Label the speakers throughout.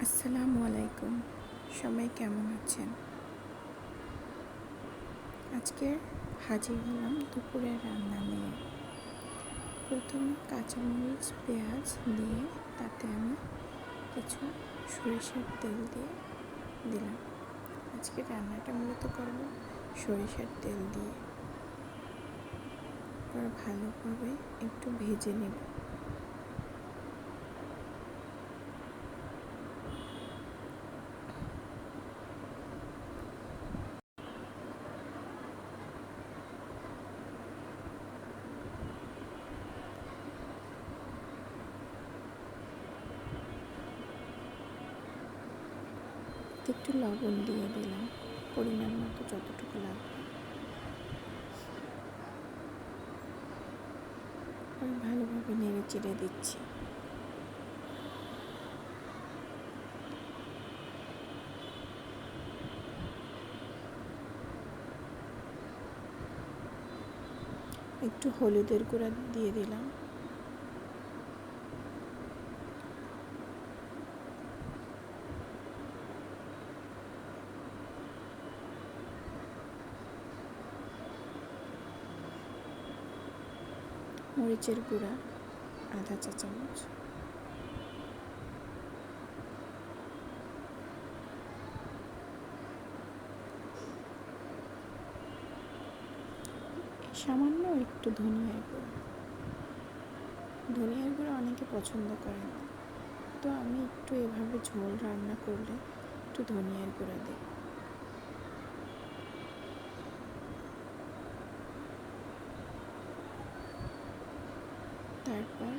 Speaker 1: আসসালামু আলাইকুম। সবাই কেমন আছেন? আজকে হাজির হলাম দুপুরের রান্না নিয়ে। প্রথমে কাঁচামরিচ পেঁয়াজ দিয়ে তাতে আমি কিছু সরিষার তেল দিয়ে দিলাম। আজকে রান্নাটা মূলত করব সরিষার তেল দিয়ে। পরে ভালোভাবে একটু ভেজে নেব। একটু লবণ দিয়ে দিলাম, পরিমাণ মতো যতটুকু লাগবে। ভালোভাবে নেড়ে চেড়ে দিচ্ছি। একটু হলুদের গুঁড়া দিয়ে দিলাম। মরিচের গুঁড়া আধা চা চামচ। সামান্য একটু ধনিয়ার গুঁড়া। ধনিয়ার গুঁড়া অনেকে পছন্দ করে না, তো আমি একটু এভাবে ঝোল রান্না করলে একটু ধনিয়ার গুঁড়া দিই। তারপর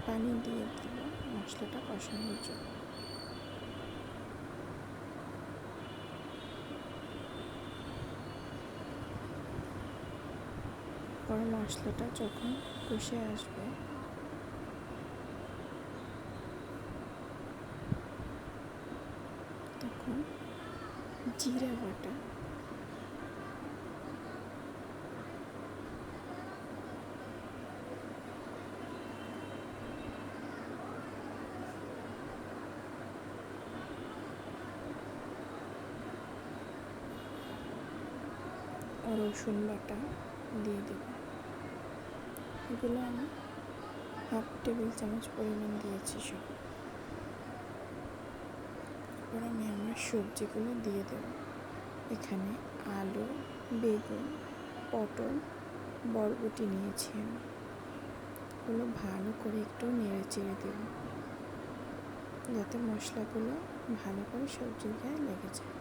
Speaker 1: পানি দিয়ে দিব মশলাটা কষানোর জন্য। পরে মশলাটা যখন কষে আসবে তখন জিরা বাটা, রসুন বাটা দিয়ে দেব। এগুলো আমি 1/2 টেবিল চামচ পরিমাণ দিয়েছি সব। এরপর আমি আমার সবজিগুলো দিয়ে দেব। এখানে আলু, বেগুন, পটল, বরবটি নিয়েছি আমি। এগুলো ভালো করে একটু নেড়ে চেড়ে দেব, যাতে মশলাগুলো ভালো করে সবজির গায়ে লেগে যায়।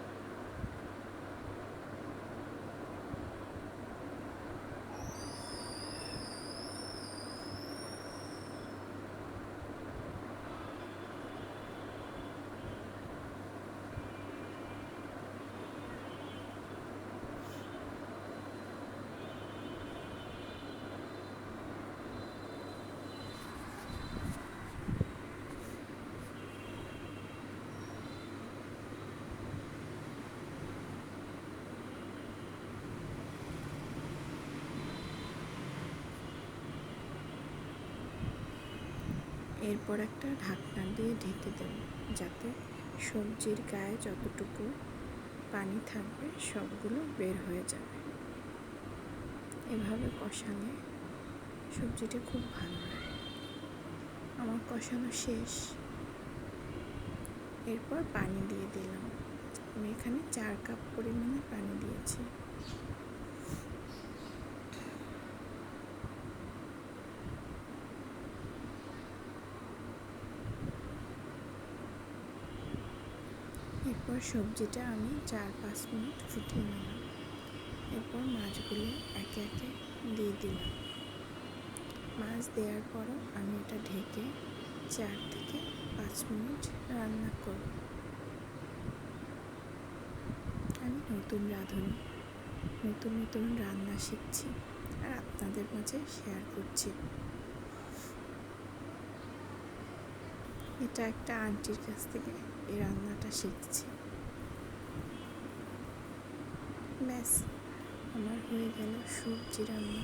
Speaker 1: এরপর একটা ঢাকনা দিয়ে ঢেকে দেব, যাতে সবজির গায়ে যতটুকু পানি থাকবে সবগুলো বের হয়ে যাবে। এভাবে কষালে সবজিটা খুব ভালো লাগে। আমার কষানো শেষ। এরপর পানি দিয়ে দিলাম। আমি এখানে 4 কাপ পরিমাণে পানি দিয়েছি। এরপর সবজিটা আমি 4-5 মিনিট ফুটিয়ে নিলাম। এরপর মাছগুলো একে একে দিয়ে দিলাম। মাছ দেওয়ার পরও আমি এটা ঢেকে 4 থেকে 5 মিনিট রান্না করব। আমি নতুন রাঁধুনি, নতুন রান্না শিখছি আর আপনাদের মাঝে শেয়ার করছি। এটা একটা আন্টির কাছ থেকে এই রান্নাটা শিখছি। ব্যাস, আমার হয়ে গেল সবজি রান্না।